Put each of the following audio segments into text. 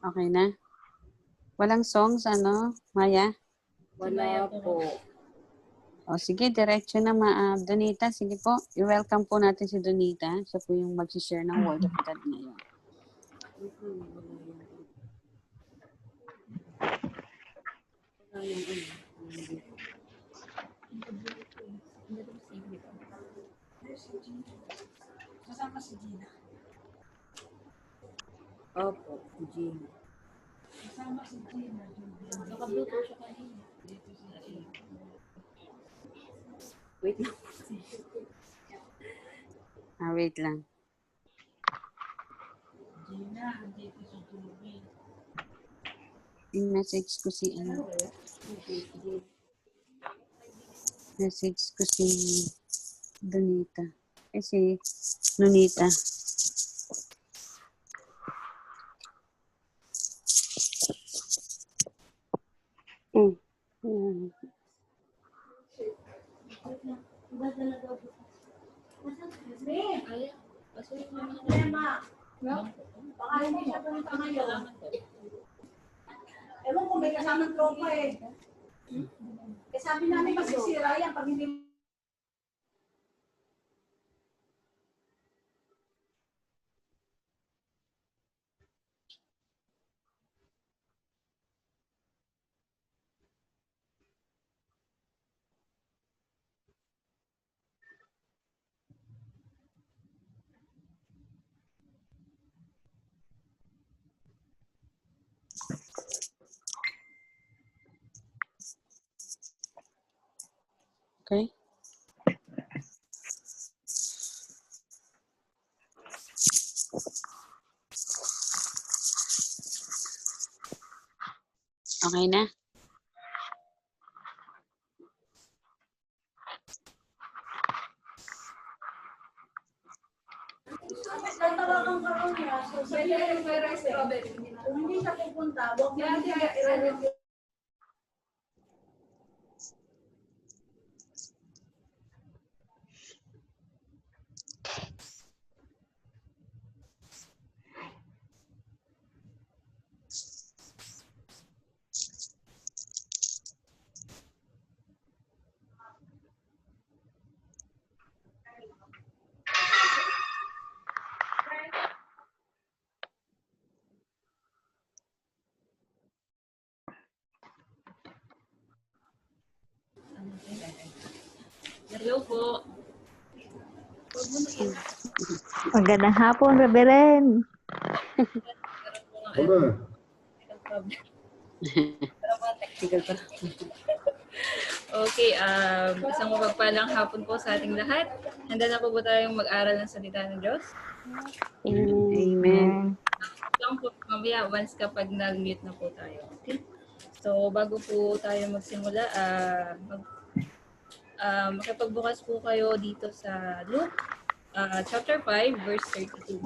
Okay na? Walang songs, ano, Maya? Wala po. O sige, diretso na Donita. Sige po, i-welcome po natin si Donita. Siya po yung mag-share ng Word of God ngayon. Kasama si Gina. Opo, Gina. Kasama si Gina. Naka-bluetooth siya kanina. Wait lang. Wait lang. Gina, dito si Julie. I-message ko si Message ko si Donita. Si Nonita. Baka hindi siya pumunta ngayon. Ewan kung may kasamang tropa eh. Eh sabi namin masisira yan pag hindi. Okay? Okay na? Tatawagan ka ron niya. So, kung hindi siya pupunta, huwag niya i-review. Hello po. Magandang hapon, Reverend. Okay, isang mapagpalang hapon po sa ating lahat. Handa na po ba tayong mag-aral ng salita ng Diyos? Amen. Lang po mamaya once kapag nag-mute na po tayo. Okay? So, bago po tayo magsimula, makipagbukas po kayo dito sa Luke chapter 5, verse 32.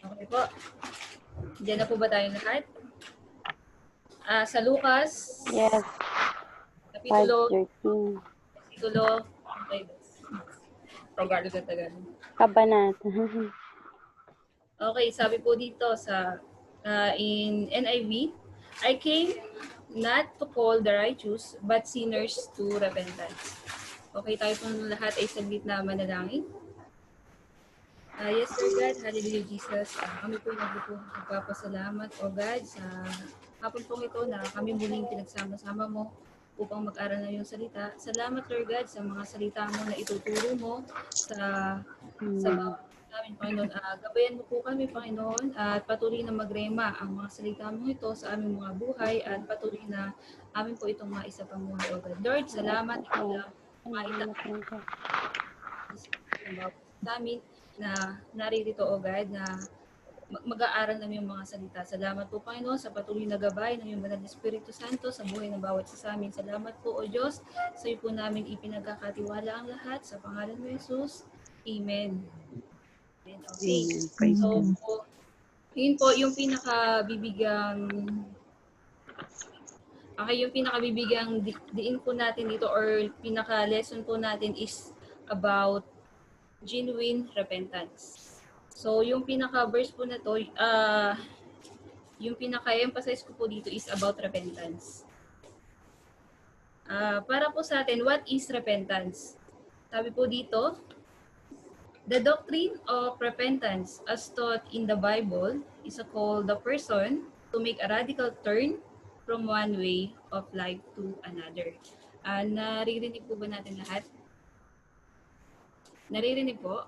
Okay po. Diyan na po ba tayo lahat? Sa Lucas, Yes, Kapitulo, 5:13. okay. Tagalog na Tagalog. Kabanata. Okay, sabi po dito sa in NIV, I came not to call the righteous, but sinners to repentance. Okay, tayo po lahat ay saglit na manalangin. Yes, Lord God, hallelujah, Jesus. Kami po nagpapasalamat, O God, sa hapon pong ito na kami muling pinagsama-sama mo upang mag-aral na yung salita. Salamat, Lord God, sa mga salita mo na ituturo mo sa bawat namin, Panginoon. Gabayan mo po kami, Panginoon, at patuloy na magrema ang mga salita mo ito sa aming mga buhay at patuloy na amin po itong maisapamuhay, O God. Lord, salamat, ikaw lang maitaas sa amin na naririto, O God, na mag-aaral namin yung mga salita. Salamat po, Panginoon, sa patuloy na gabay ng iyong Banal na Espiritu Santo sa buhay ng bawat isa sa amin. Salamat po, O Diyos, sa iyo po namin ipinagkakatiwala ang lahat. Sa pangalan mo, Jesus. Amen. Okay. So, yun po yung pinakabibigang diin po natin dito or pinaka-lesson po natin is about genuine repentance. So, yung pinaka-verse po na to, yung pinaka-emphasize ko po dito is about repentance. Para po sa atin, what is repentance? Sabi po dito, the doctrine of repentance as taught in the Bible is a call the person to make a radical turn from one way of life to another. Naririnig po ba natin lahat? Naririnig po?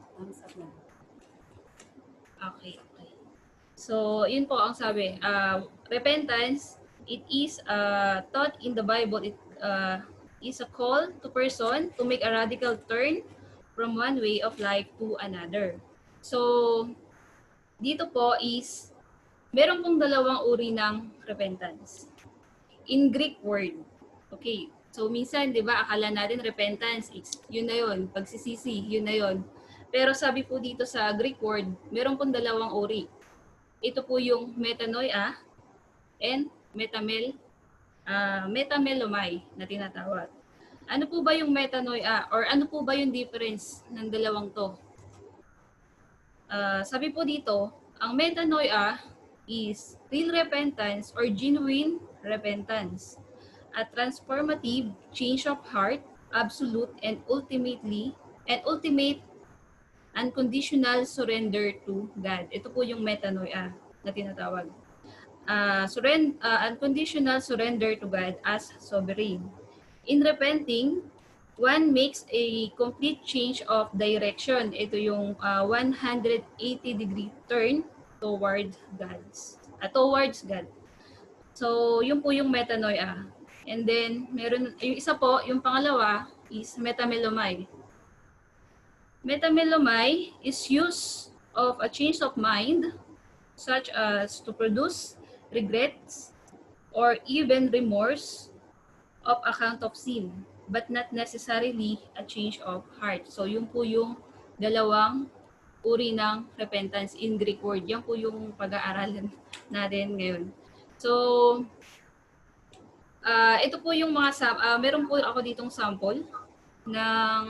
Okay. So, yun po ang sabi. Repentance, it is taught in the Bible. It is a call to person to make a radical turn from one way of life to another. So, dito po is, meron pong dalawang uri ng repentance. In Greek word, okay, so minsan, di ba, akala natin repentance, yun na yun, pagsisisi, yun na yun. Pero sabi po dito sa Greek word, meron pong dalawang uri. Ito po yung metanoia and metamelomai na tinatawag. Ano po ba yung metanoia or ano po ba yung difference ng dalawang to? Sabi po dito, ang metanoia is real repentance or genuine repentance, a transformative change of heart, absolute and ultimate unconditional surrender to God. Ito po yung metanoia na tinatawag. Unconditional surrender to God as sovereign. In repenting, one makes a complete change of direction. Ito yung 180-degree turn towards God. So, yun po yung metanoia. And then, meron, yung isa po, yung pangalawa is metamelomai. Metamelomai is use of a change of mind, such as to produce regrets or even remorse of account of sin, but not necessarily a change of heart. So, yun po yung dalawang uri ng repentance in Greek word. Yan po yung pag-aaralan natin ngayon. So, ito po yung mga, meron po ako ditong sample ng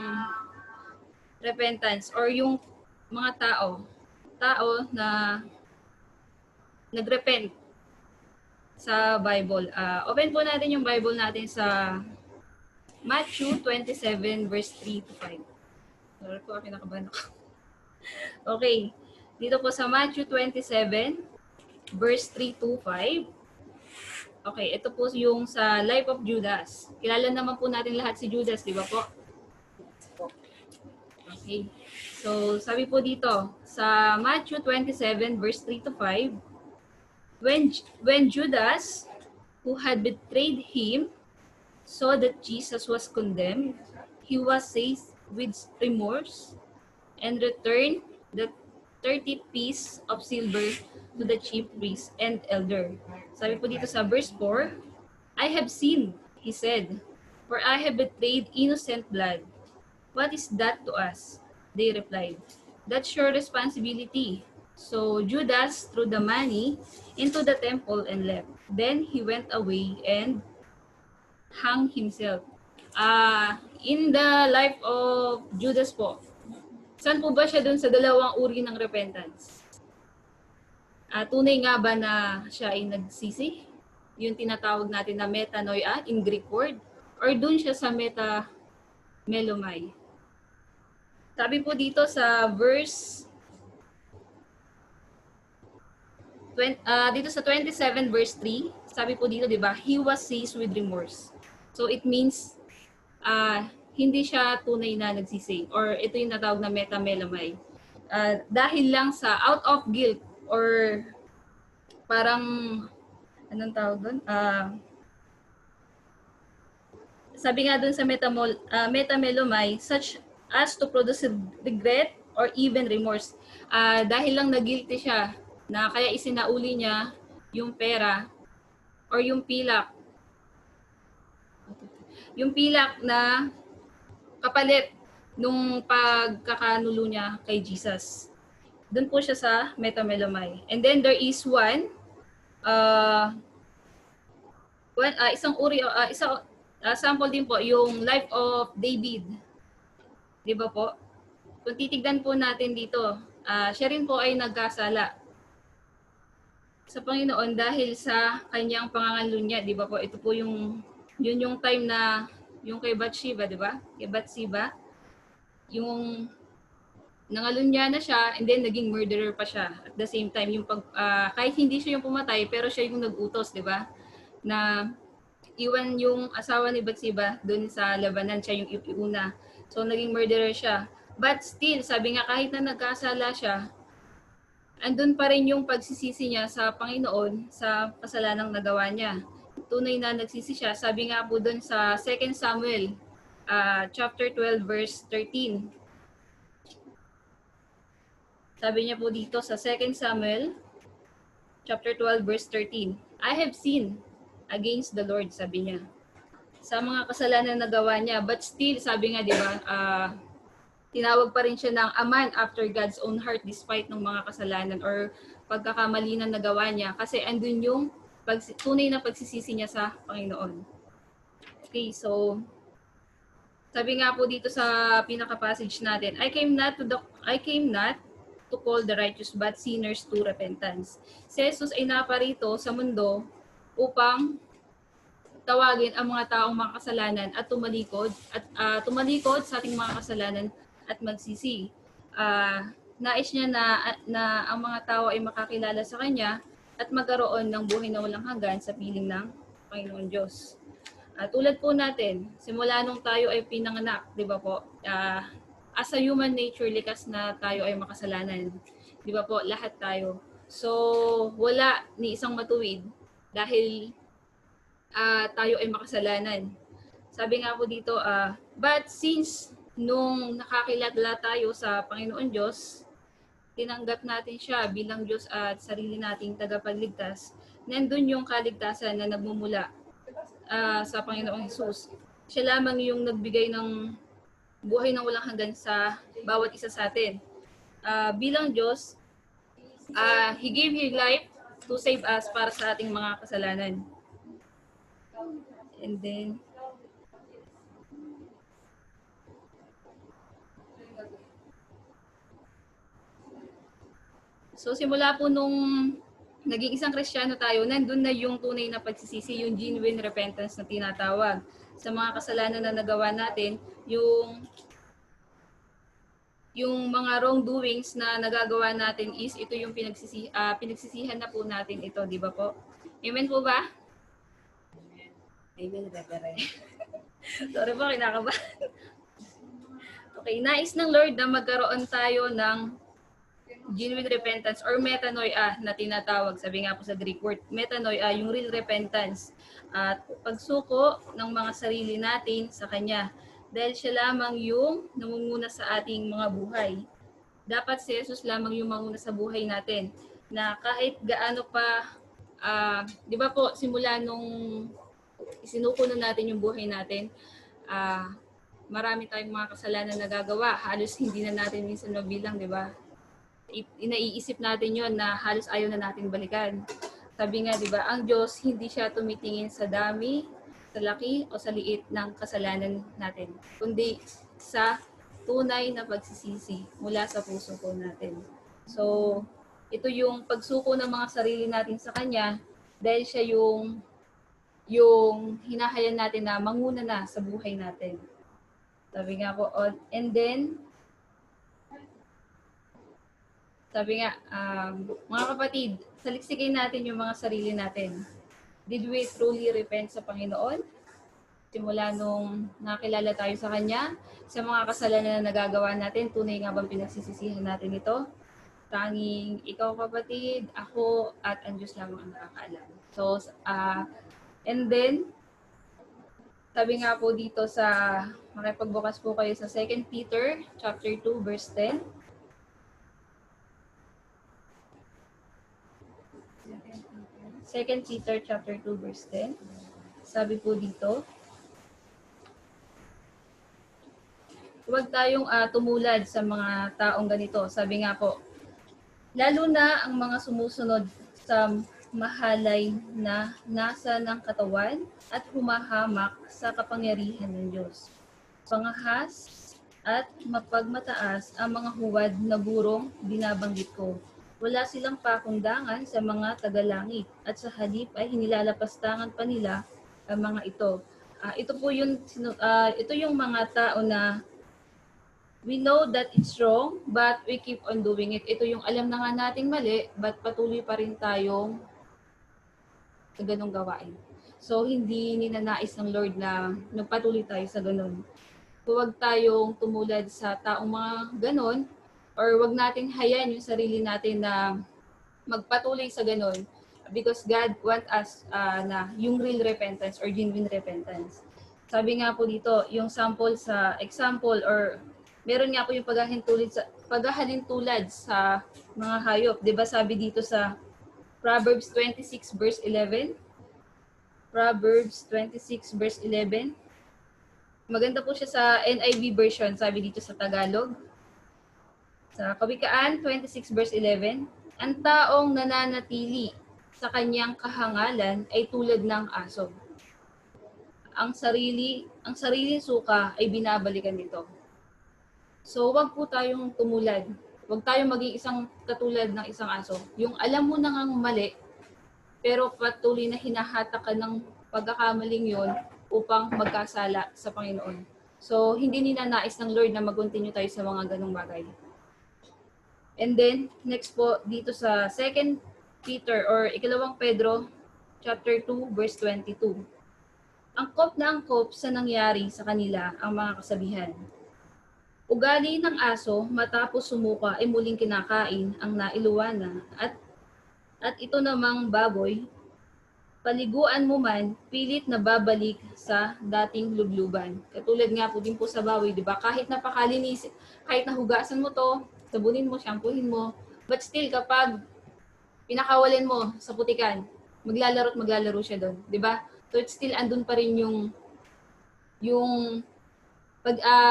repentance or yung mga tao na nagrepent sa Bible. Open po natin yung Bible natin sa Matthew 27 verse 3 to 5. Sorry po, kinakabahan ako. Okay. Dito po sa Matthew 27 verse 3 to 5. Okay, ito po yung sa life of Judas. Kilala naman po natin lahat si Judas, di ba po? Okay. So, sabi po dito, sa Matthew 27 verse 3 to 5, when Judas, who had betrayed him, saw that Jesus was condemned, he was seized with remorse and returned the 30 pieces of silver to the chief priest and elder. Sabi po dito sa verse 4, I have sinned, he said, for I have betrayed innocent blood. What is that to us? They replied, that's your responsibility. So Judas threw the money into the temple and left. Then he went away and hung himself. In the life of Judas po, saan po ba siya dun sa dalawang uri ng repentance? Tunay nga ba na siya ay nagsisi? Yung tinatawag natin na metanoia in Greek word? Or dun siya sa metamelomai? Sabi po dito sa verse, dito sa 27 verse 3, sabi po dito, di ba, he was seized with remorse. So it means, hindi siya tunay na nagsisi. Or ito yung natawag na metamelomai. Dahil lang sa out of guilt or parang, anong tawag doon? Sabi nga doon sa metamelomai, such as to produce regret or even remorse. Dahil lang na-guilty siya na kaya isinauli niya yung pera or yung pilak. Yung pilak na kapalit nung pagkakanulo niya kay Jesus. Doon po siya sa metamelomai. And then there is isang sample din po, yung life of David. Di ba po? Kung titignan po natin dito, siya rin po ay nagkasala sa Panginoon dahil sa kanyang pangangalunya, di ba po? Ito po yun yung time na yung kay Bathsheba, di ba? Kay Bathsheba, yung nangalunya na siya and then naging murderer pa siya. At the same time, yung kahit hindi siya yung pumatay, pero siya yung nag-utos, di ba? Na iwan yung asawa ni Bathsheba doon sa labanan, siya yung iuna. So naging murderer siya. But still, sabi nga kahit na nagkasala siya, andun pa rin yung pagsisisi niya sa Panginoon sa kasalanang nagawa niya. Tunay na nagsisi siya. Sabi nga po doon sa 2 Samuel chapter 12 verse 13. Sabi niya po dito sa 2 Samuel chapter 12 verse 13. I have sinned against the Lord, sabi niya. Sa mga kasalanan na nagawa niya. But still, sabi nga, di ba, tinawag pa rin siya ng a man after God's own heart despite ng mga kasalanan or pagkakamali na nagawa niya. Kasi andun yung tunay na pagsisisi niya sa Panginoon. Okay, so sabi nga po dito sa pinaka-passage natin, I came not to call the righteous but sinners to repentance. Si Jesus ay naparito sa mundo upang tawagin ang mga taong makasalanan at tumalikod sa ating mga kasalanan at magsisi. Nais niya na ang mga tao ay makakilala sa Kanya at magkaroon ng buhay na walang hanggan sa piling ng Panginoon Diyos. Tulad po natin, simula nung tayo ay pinanganak, di ba po, as a human nature, likas na tayo ay makasalanan. Di ba po, lahat tayo. So, wala ni isang matuwid dahil tayo ay makasalanan. Sabi nga po dito, but since nung nakakilala tayo sa Panginoon Diyos, tinanggap natin siya bilang Diyos at sarili nating tagapagligtas, nandun yung kaligtasan na nagmumula sa Panginoong Hesus. Siya lamang yung nagbigay ng buhay ng walang hanggan sa bawat isa sa atin. Bilang Diyos, He gave His life to save us para sa ating mga kasalanan. And then, so simula po nung naging isang Kristiyano tayo, nandun na yung tunay na pagsisisi, yung genuine repentance na tinatawag. Sa mga kasalanan na nagawa natin, yung mga wrongdoings na nagagawa natin is ito yung pinagsisihan na po natin ito, di ba po? Amen po ba? Amen, Reverend. Sorry po, kinakabahan. Okay, nais ng Lord na magkaroon tayo ng genuine repentance or metanoia na tinatawag. Sabi nga po sa Greek word, metanoia, yung real repentance. At pagsuko ng mga sarili natin sa Kanya. Dahil siya lamang yung namumuna sa ating mga buhay. Dapat si Jesus lamang yung manguna sa buhay natin. Na kahit gaano pa, di ba po, simula nung isinuko na natin yung buhay natin, marami tayong mga kasalanan na nagagawa. Halos hindi na natin minsan mabilang, di ba? Inaiisip natin yon na halos ayaw na natin balikan. Sabi nga, di ba, ang Diyos hindi siya tumitingin sa dami, sa laki o sa liit ng kasalanan natin, kundi sa tunay na pagsisisi mula sa puso po natin. So, ito yung pagsuko ng mga sarili natin sa Kanya dahil siya yung hinahayan natin na manguna na sa buhay natin. Sabi nga po, and then, sabi nga, mga kapatid, saliksikin natin yung mga sarili natin. Did we truly repent sa Panginoon? Simula nung nakilala tayo sa Kanya, sa mga kasalanan na nagagawa natin, tunay nga bang pinagsisisihan natin ito? Tanging ikaw kapatid, ako, at ang Diyos lamang ang nakakaalam. So, and then, sabi nga po dito sa, makipagbukas po kayo sa 2 Peter chapter 2, verse 10. 2 Peter chapter 2 verse 10. Sabi po dito, huwag tayong tumulad sa mga taong ganito. Sabi nga po, lalo na ang mga sumusunod sa mahalay na nasa ng katawan at humahamak sa kapangyarihan ng Diyos. Pangahas at mapagmataas ang mga huwad na burong binabanggit ko. Wala silang pakundangan sa mga tagalangit at sa halip ay hinilalapastangan pa nila ang mga ito. Ito yung mga tao na we know that it's wrong but we keep on doing it. Ito yung alam na nga nating mali but patuloy pa rin tayong sa ganong gawain. So hindi ninanais ng Lord na nagpatuloy tayo sa ganon. Huwag tayong tumulad sa taong mga ganon or wag nating hayan yung sarili natin na magpatuloy sa ganon because God want us na yung real repentance or genuine repentance. Sabi nga po dito, yung example or meron nga po yung paghahalintulad sa mga hayop. 'Di ba sabi dito sa Proverbs 26 verse 11? Proverbs 26 verse 11. Maganda po siya sa NIV version, sabi dito sa Tagalog. Sa Kawikaan 26 verse 11, ang taong nananatili sa kanyang kahangalan ay tulad ng aso. Ang sariling suka ay binabalikan nito. So wag po tayong tumulad. Wag tayong maging isang katulad ng isang aso. Yung alam mo na ngang mali, pero patuloy na hinahatak ka ng pagkakamaling yon upang magkasala sa Panginoon. So hindi ninanais ng Lord na mag-continue tayo sa mga ganong bagay. And then, next po, dito sa 2 Peter or 2 Pedro, chapter 2, verse 22. Angkop na angkop sa nangyari sa kanila ang mga kasabihan. Ugali ng aso matapos sumuka ay muling kinakain ang nailuwana at ito namang baboy, paliguan mo man, pilit na babalik sa dating lubluban. Katulad nga po din po sa baboy, di ba? Kahit napakalinis, kahit nahugasan mo to, sabunin mo, shampoohin mo, but still kapag pinakawalan mo sa putikan, maglalaro siya doon, di ba? So it's still andun pa rin yung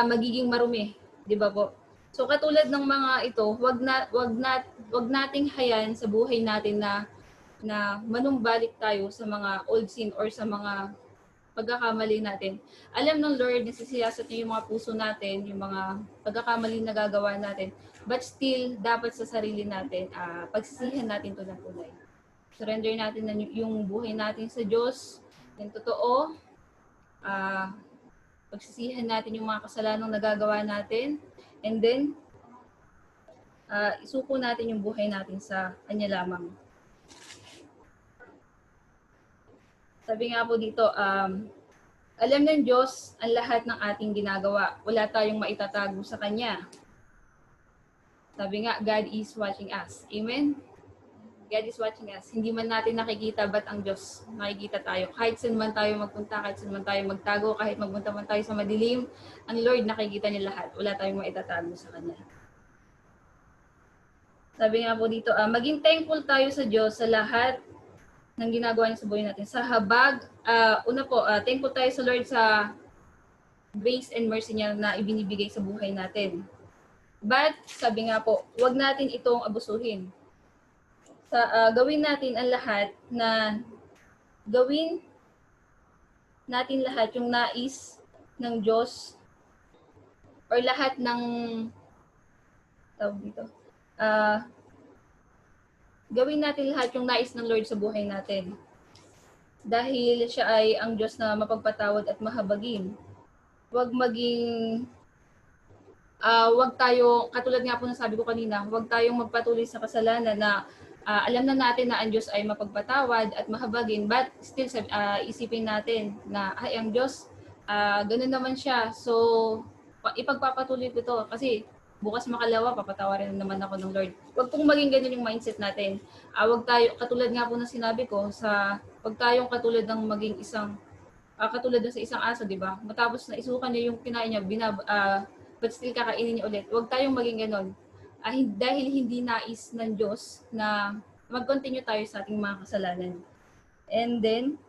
magiging marumi, di ba po? So katulad ng mga ito, wag nating hayan sa buhay natin na manumbalik tayo sa mga old sin or sa mga pagkakamali natin. Alam ng Lord, nasisiyasat niya yung mga puso natin, yung mga pagkakamali na gagawa natin. But still, dapat sa sarili natin, pagsisihan natin ito ng tunay. Surrender natin na yung buhay natin sa Diyos, yung totoo. Pagsisihan natin yung mga kasalanang nagagawa natin. And then, isuko natin yung buhay natin sa Kanya lamang. Sabi nga po dito, alam ng Diyos ang lahat ng ating ginagawa. Wala tayong maitatago sa Kanya. Sabi nga, God is watching us. Amen? God is watching us. Hindi man natin nakikita, ba't ang Diyos nakikita tayo? Kahit saan man tayo magpunta, kahit saan man tayo magtago, kahit magpunta man tayo sa madilim, ang Lord nakikita niya lahat. Wala tayong maitatago sa Kanya. Sabi nga po dito, maging thankful tayo sa Diyos sa lahat ng ginagawa niya sa buhay natin. Sa habag, thankful tayo sa Lord sa grace and mercy niya na ibinibigay sa buhay natin. But, sabi nga po, huwag natin itong abusuhin. Gawin natin ang lahat na gawin natin lahat yung nais ng Diyos or lahat ng gawin natin lahat yung nais ng Lord sa buhay natin. Dahil siya ay ang Diyos na mapagpatawad at mahabagin. Wag tayo, katulad nga po na sabi ko kanina, wag tayong magpatuloy sa kasalanan na alam na natin na ang Diyos ay mapagpatawad at mahabagin, but still isipin natin na ay ang Diyos, ganun naman siya. So, ipagpapatuloy ko ito kasi bukas makalawa, papatawarin naman ako ng Lord. Wag pong maging ganun yung mindset natin. Wag tayo, katulad nga po na sinabi ko, wag tayong katulad ng maging katulad sa isang aso, di ba? Matapos na isukan niya yung kinain niya, but still kakainin niya ulit. Huwag tayong maging ganon. Dahil hindi nais ng Diyos na mag-continue tayo sa ating mga kasalanan. And then,